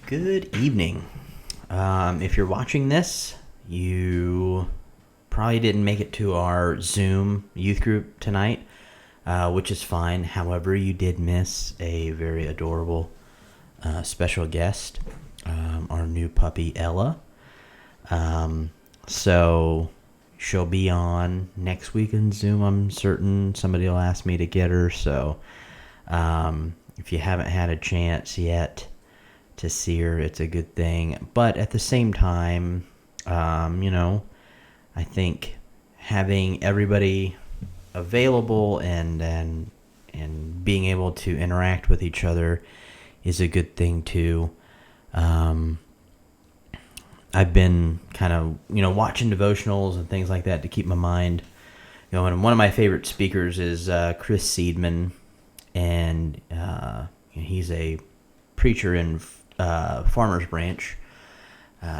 Good evening. If you're watching this, you probably didn't make it to our Zoom youth group tonight, which is fine. However, you did miss a very adorable special guest, our new puppy, Ella. So she'll be on next week in Zoom, I'm certain. Somebody will ask me to get her, so if you haven't had a chance yet to see her, it's a good thing. But at the same time, I think having everybody available and being able to interact with each other is a good thing too. I've been kind of, watching devotionals and things like that to keep my mind going. And one of my favorite speakers is Chris Seidman, and he's a preacher in Farmers Branch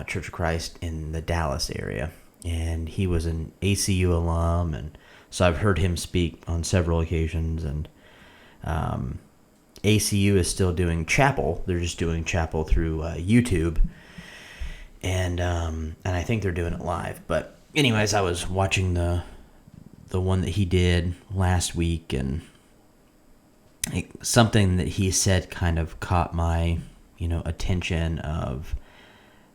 Church of Christ in the Dallas area, and he was an ACU alum, and so I've heard him speak on several occasions. And ACU is still doing chapel; they're just doing chapel through YouTube, and I think they're doing it live. But anyways, I was watching the one that he did last week, and something that he said kind of caught my attention of,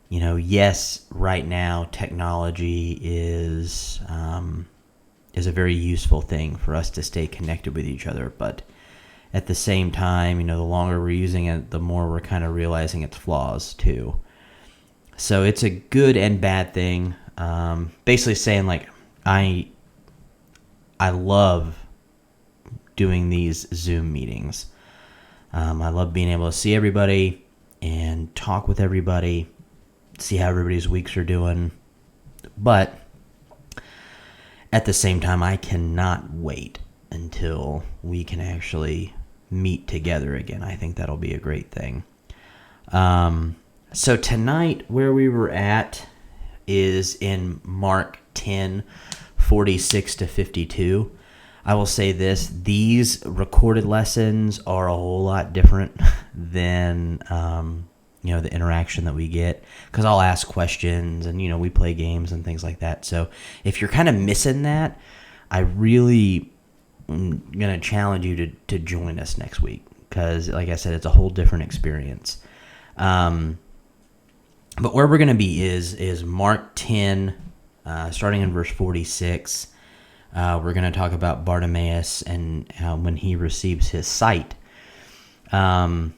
yes, right now technology is a very useful thing for us to stay connected with each other, but at the same time, the longer we're using it, the more we're kind of realizing its flaws too. So it's a good and bad thing. Basically saying, like, I love doing these Zoom meetings. I love being able to see everybody and talk with everybody, see how everybody's weeks are doing. But at the same time, I cannot wait until we can actually meet together again. I think that'll be a great thing. So tonight, where we were at is in Mark 10:46-52. I will say this: these recorded lessons are a whole lot different than the interaction that we get, because I'll ask questions and we play games and things like that. So if you're kind of missing that, I really am gonna challenge you to join us next week, because like I said, it's a whole different experience. But where we're gonna be is Mark 10, starting in verse 46. We're going to talk about Bartimaeus and how when he receives his sight. And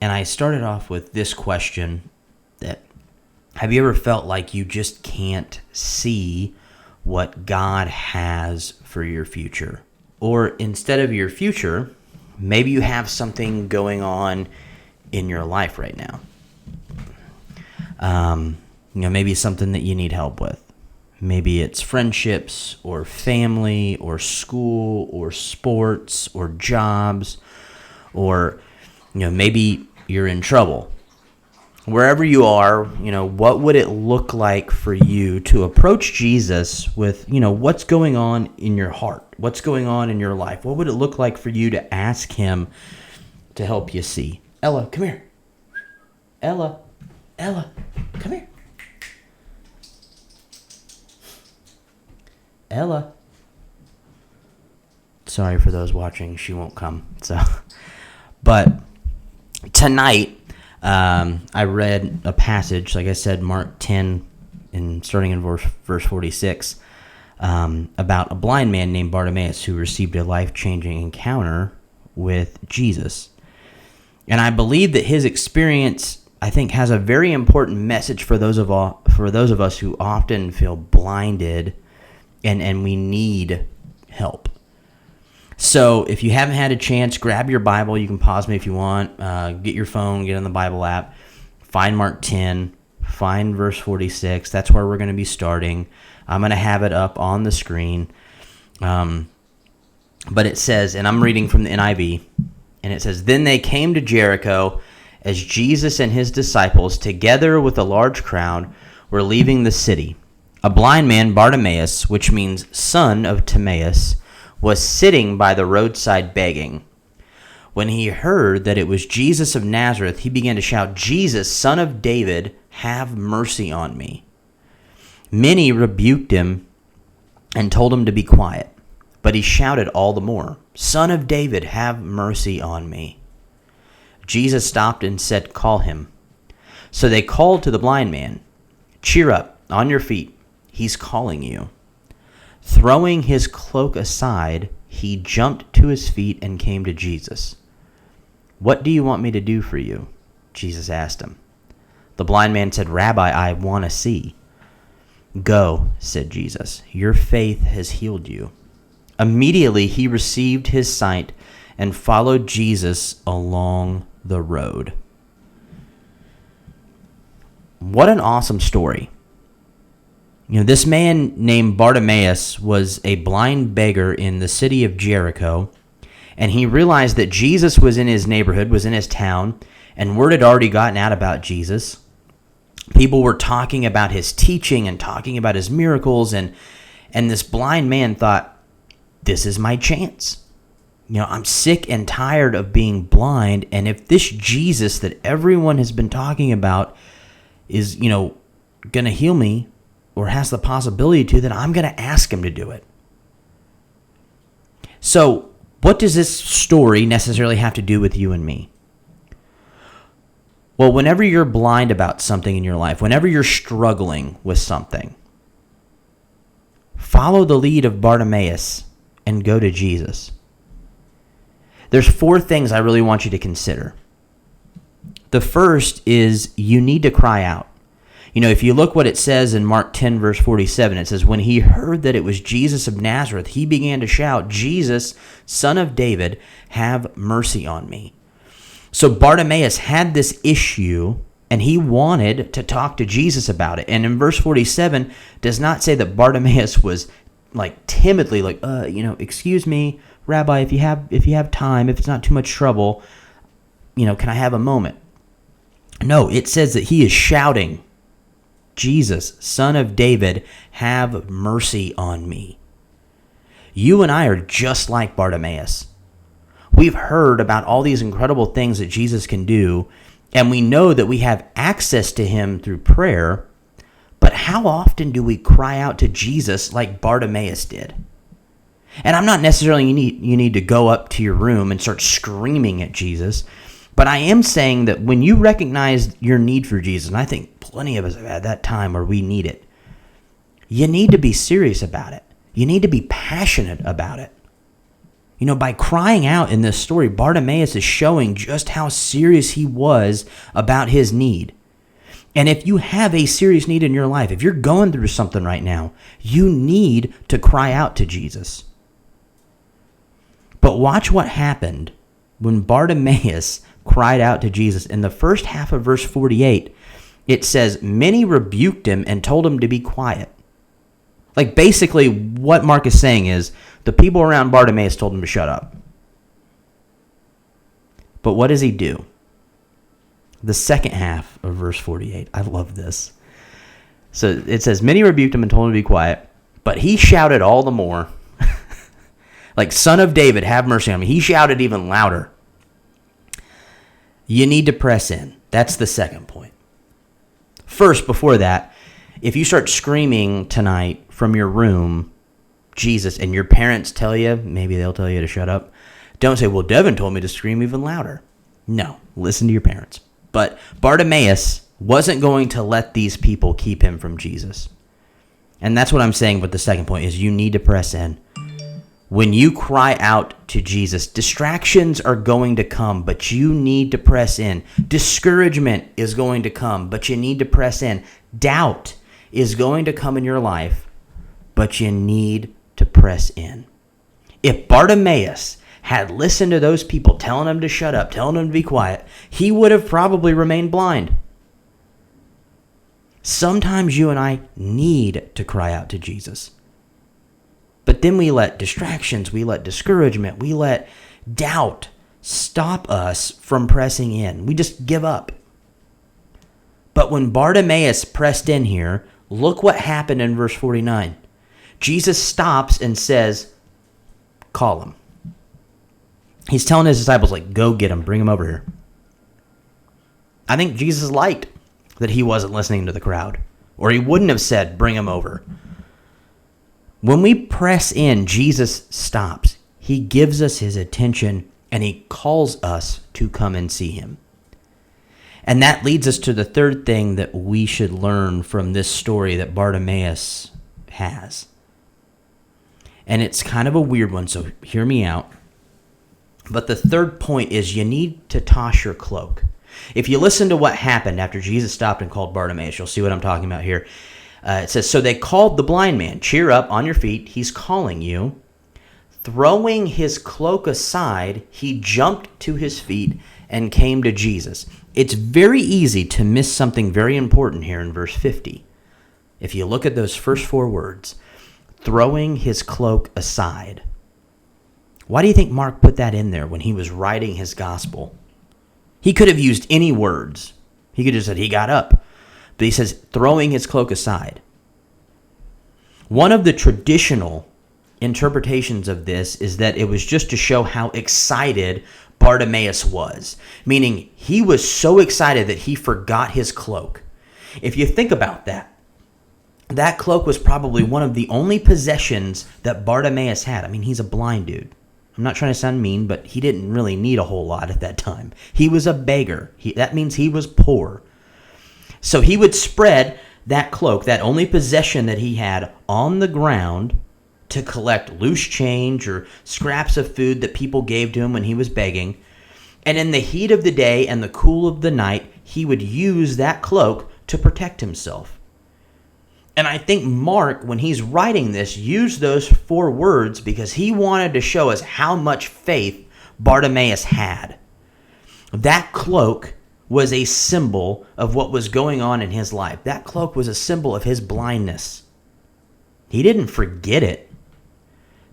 I started off with this question: that have you ever felt like you just can't see what God has for your future? Or instead of your future, maybe you have something going on in your life right now. Maybe something that you need help with. Maybe it's friendships or family or school or sports or jobs, or, maybe you're in trouble. Wherever you are, what would it look like for you to approach Jesus with, what's going on in your heart? What's going on in your life? What would it look like for you to ask him to help you see? Ella, come here. Ella, come here. Ella. Sorry for those watching, she won't come. But tonight, I read a passage, like I said, Mark 10, starting in verse 46, about a blind man named Bartimaeus who received a life-changing encounter with Jesus. And I believe that his experience, I think, has a very important message for those of us who often feel blinded and we need help. So if you haven't had a chance, grab your Bible. You can pause me if you want. Get your phone, get on the Bible app, find Mark 10, find verse 46. That's where we're going to be starting. I'm going to have it up on the screen. But it says, and I'm reading from the NIV, and it says, "Then they came to Jericho as Jesus and his disciples, together with a large crowd, were leaving the city. A blind man, Bartimaeus, which means son of Timaeus, was sitting by the roadside begging. When he heard that it was Jesus of Nazareth, he began to shout, "Jesus, Son of David, have mercy on me." Many rebuked him and told him to be quiet, but he shouted all the more, "Son of David, have mercy on me." Jesus stopped and said, "Call him." So they called to the blind man, "Cheer up, on your feet, he's calling you." Throwing his cloak aside, he jumped to his feet and came to Jesus. "What do you want me to do for you?" Jesus asked him. The blind man said, "Rabbi, I want to see." "Go," said Jesus. "Your faith has healed you." Immediately he received his sight and followed Jesus along the road. What an awesome story. This man named Bartimaeus was a blind beggar in the city of Jericho, and he realized that Jesus was in his neighborhood, was in his town, and word had already gotten out about Jesus. People were talking about his teaching and talking about his miracles, and this blind man thought, this is my chance. I'm sick and tired of being blind, and if this Jesus that everyone has been talking about is, going to heal me or has the possibility to, then I'm going to ask him to do it. So, what does this story necessarily have to do with you and me? Well, whenever you're blind about something in your life, whenever you're struggling with something, follow the lead of Bartimaeus and go to Jesus. There's 4 things I really want you to consider. The first is you need to cry out. If you look what it says in Mark 10, verse 47, it says, "When he heard that it was Jesus of Nazareth, he began to shout, 'Jesus, Son of David, have mercy on me.'" So Bartimaeus had this issue, and he wanted to talk to Jesus about it. And in verse 47, does not say that Bartimaeus was timidly "Excuse me, Rabbi, if you have time, if it's not too much trouble, can I have a moment?" No, it says that he is shouting, "Jesus, Son of David, have mercy on me." You and I are just like Bartimaeus. We've heard about all these incredible things that Jesus can do, and we know that we have access to him through prayer, but how often do we cry out to Jesus like Bartimaeus did? And I'm not necessarily you need to go up to your room and start screaming at Jesus, but I am saying that when you recognize your need for Jesus, and I think plenty of us have had that time where we need it, you need to be serious about it. You need to be passionate about it. By crying out in this story, Bartimaeus is showing just how serious he was about his need. And if you have a serious need in your life, if you're going through something right now, you need to cry out to Jesus. But watch what happened when Bartimaeus cried out to Jesus. In the first half of verse 48, it says, "Many rebuked him and told him to be quiet." Basically, what Mark is saying is, the people around Bartimaeus told him to shut up. But what does he do? The second half of verse 48. I love this. So it says, "Many rebuked him and told him to be quiet, but he shouted all the more." "Son of David, have mercy on me." He shouted even louder. You need to press in. That's the second point. First, before that, if you start screaming tonight from your room, "Jesus," and your parents tell you, maybe they'll tell you to shut up, don't say, "Well, Devin told me to scream even louder." No, listen to your parents. But Bartimaeus wasn't going to let these people keep him from Jesus. And that's what I'm saying with the second point is you need to press in. When you cry out to Jesus, distractions are going to come, but you need to press in. Discouragement is going to come, but you need to press in. Doubt is going to come in your life, but you need to press in. If Bartimaeus had listened to those people telling him to shut up, telling him to be quiet, he would have probably remained blind. Sometimes you and I need to cry out to Jesus. But then we let distractions, we let discouragement, we let doubt stop us from pressing in. We just give up. But when Bartimaeus pressed in here, look what happened in verse 49. Jesus stops and says, "Call him." He's telling his disciples, like, go get him, bring him over here. I think Jesus liked that he wasn't listening to the crowd, or he wouldn't have said, bring him over. When we press in, Jesus stops. He gives us his attention, and he calls us to come and see him. And that leads us to the third thing that we should learn from this story that Bartimaeus has. And it's kind of a weird one, so hear me out. But the third point is you need to toss your cloak. If you listen to what happened after Jesus stopped and called Bartimaeus, you'll see what I'm talking about here. It says, so they called the blind man, cheer up, on your feet, he's calling you. Throwing his cloak aside, he jumped to his feet and came to Jesus. It's very easy to miss something very important here in verse 50. If you look at those first 4 words, throwing his cloak aside. Why do you think Mark put that in there when he was writing his gospel? He could have used any words. He could have said he got up. But he says throwing his cloak aside. One of the traditional interpretations of this is that it was just to show how excited Bartimaeus was. Meaning he was so excited that he forgot his cloak. If you think about that, that cloak was probably one of the only possessions that Bartimaeus had. I mean, he's a blind dude. I'm not trying to sound mean, but he didn't really need a whole lot at that time. He was a beggar. That means he was poor. So he would spread that cloak, that only possession that he had, on the ground to collect loose change or scraps of food that people gave to him when he was begging. And in the heat of the day and the cool of the night, he would use that cloak to protect himself. And I think Mark, when he's writing this, used those 4 words because he wanted to show us how much faith Bartimaeus had. That cloak was a symbol of what was going on in his life. That cloak was a symbol of his blindness. He didn't forget it.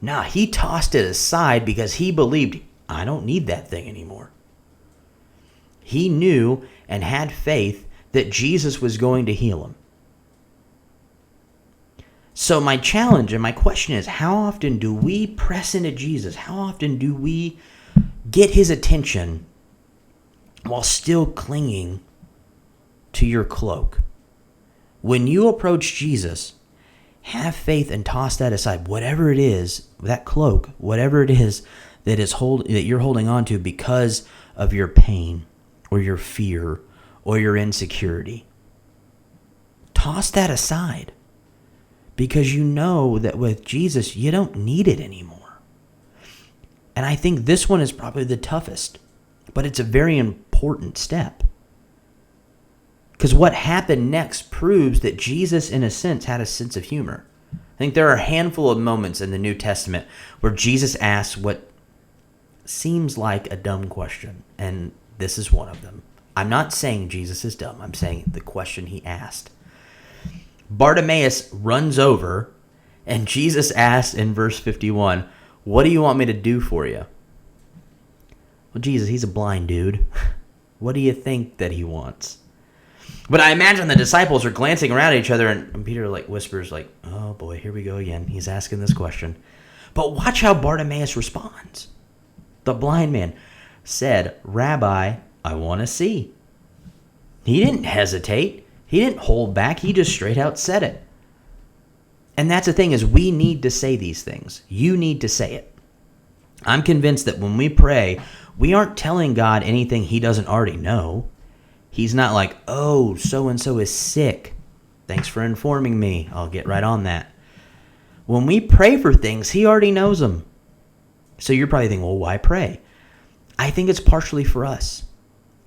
No, he tossed it aside because he believed, I don't need that thing anymore. He knew and had faith that Jesus was going to heal him. So my challenge and my question is, how often do we press into Jesus? How often do we get his attention while still clinging to your cloak? When you approach Jesus, have faith and toss that aside. Whatever it is, that cloak, whatever it is that you're holding on to because of your pain or your fear or your insecurity. Toss that aside. Because you know that with Jesus, you don't need it anymore. And I think this one is probably the toughest, but it's a very important step. Because what happened next proves that Jesus, in a sense, had a sense of humor. I think there are a handful of moments in the New Testament where Jesus asks what seems like a dumb question, and this is one of them. I'm not saying Jesus is dumb. I'm saying the question he asked. Bartimaeus runs over, and Jesus asks in verse 51, what do you want me to do for you? Well, Jesus, he's a blind dude. What do you think that he wants? But I imagine the disciples are glancing around at each other, and Peter whispers, oh boy, here we go again. He's asking this question. But watch how Bartimaeus responds. The blind man said, Rabbi, I want to see. He didn't hesitate. He didn't hold back. He just straight out said it. And that's the thing, is we need to say these things. You need to say it. I'm convinced that when we pray, we aren't telling God anything he doesn't already know. He's not like, oh, so-and-so is sick. Thanks for informing me. I'll get right on that. When we pray for things, he already knows them. So you're probably thinking, well, why pray? I think it's partially for us.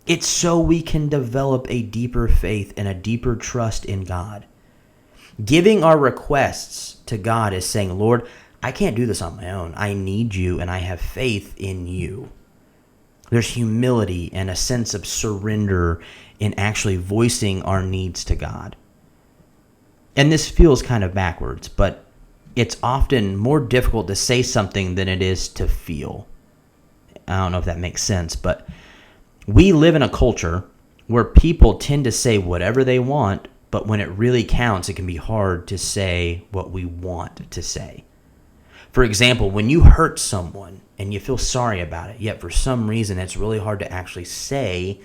It's so we can develop a deeper faith and a deeper trust in God. Giving our requests to God is saying, Lord, I can't do this on my own. I need you, and I have faith in you. There's humility and a sense of surrender in actually voicing our needs to God. And this feels kind of backwards, but it's often more difficult to say something than it is to feel. I don't know if that makes sense, but we live in a culture where people tend to say whatever they want, but when it really counts, it can be hard to say what we want to say. For example, when you hurt someone and you feel sorry about it, yet for some reason it's really hard to actually say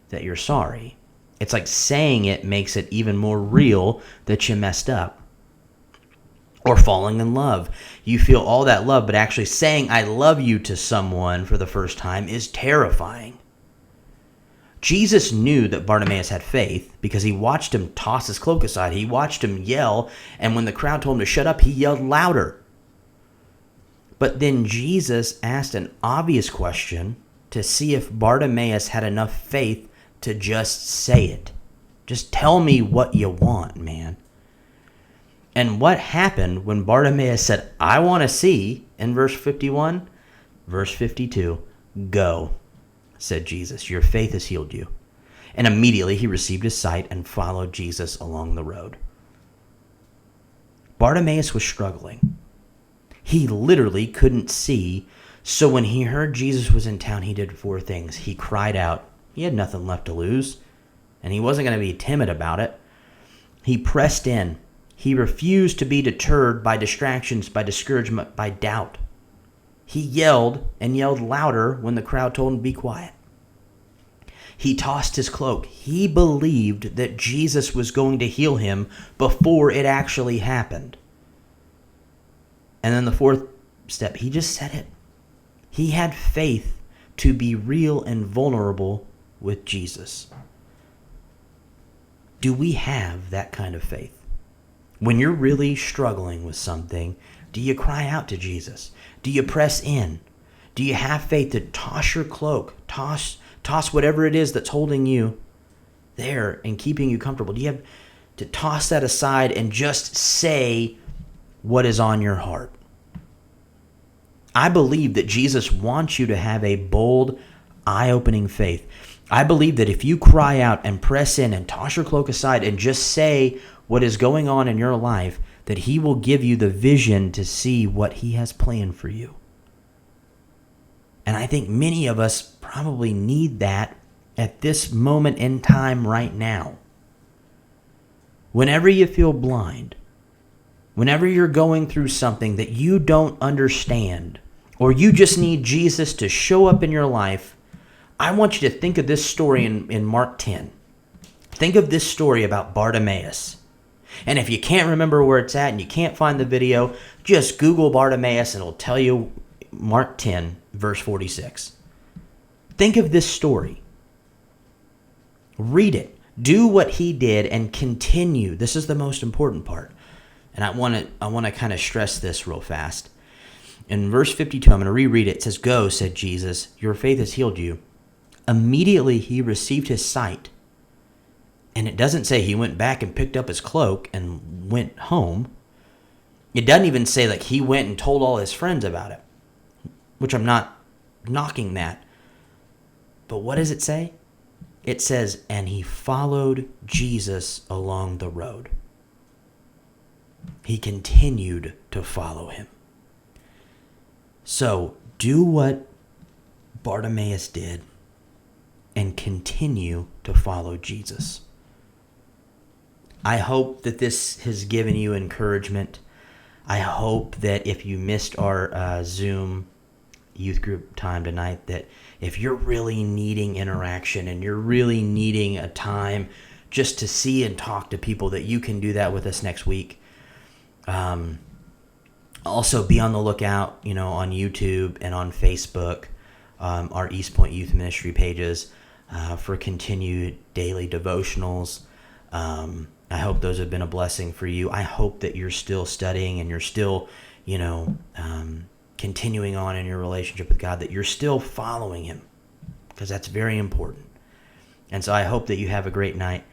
that you're sorry. It's like saying it makes it even more real that you messed up. Or falling in love. You feel all that love, but actually saying I love you to someone for the first time is terrifying. Jesus knew that Bartimaeus had faith because he watched him toss his cloak aside. He watched him yell, and when the crowd told him to shut up, he yelled louder. But then Jesus asked an obvious question to see if Bartimaeus had enough faith to just say it. Just tell me what you want, man. And what happened when Bartimaeus said, I want to see, in verse 51? Verse 52, go, said Jesus, your faith has healed you. And immediately he received his sight and followed Jesus along the road. Bartimaeus was struggling. He literally couldn't see, so when he heard Jesus was in town, he did 4 things. He cried out. He had nothing left to lose, and he wasn't going to be timid about it. He pressed in. He refused to be deterred by distractions, by discouragement, by doubt. He yelled and yelled louder when the crowd told him to be quiet. He tossed his cloak. He believed that Jesus was going to heal him before it actually happened. And then the 4th step, he just said it. He had faith to be real and vulnerable with Jesus. Do we have that kind of faith? When you're really struggling with something, do you cry out to Jesus? Do you press in? Do you have faith to toss your cloak, toss whatever it is that's holding you there and keeping you comfortable? Do you have to toss that aside and just say what is on your heart? I believe that Jesus wants you to have a bold, eye-opening faith. I believe that if you cry out and press in and toss your cloak aside and just say what is going on in your life, that he will give you the vision to see what he has planned for you. And I think many of us probably need that at this moment in time right now. Whenever you feel blind, whenever you're going through something that you don't understand, or you just need Jesus to show up in your life, I want you to think of this story in Mark 10. Think of this story about Bartimaeus. And if you can't remember where it's at and you can't find the video, just Google Bartimaeus and it'll tell you Mark 10, verse 46. Think of this story. Read it. Do what he did and continue. This is the most important part. And I want to kind of stress this real fast. In verse 52, I'm going to reread it. It says, "Go, said Jesus, your faith has healed you." Immediately he received his sight. And it doesn't say he went back and picked up his cloak and went home. It doesn't even say like he went and told all his friends about it, which I'm not knocking that. But what does it say? It says, and he followed Jesus along the road. He continued to follow him. So do what Bartimaeus did and continue to follow Jesus. I hope that this has given you encouragement. I hope that if you missed our Zoom youth group time tonight, that if you're really needing interaction and you're really needing a time just to see and talk to people, that you can do that with us next week. Also be on the lookout, on YouTube and on Facebook, our East Point Youth Ministry pages, for continued daily devotionals. I hope those have been a blessing for you. I hope that you're still studying and you're still, continuing on in your relationship with God, that you're still following him, because that's very important. And so I hope that you have a great night,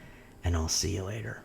and I'll see you later.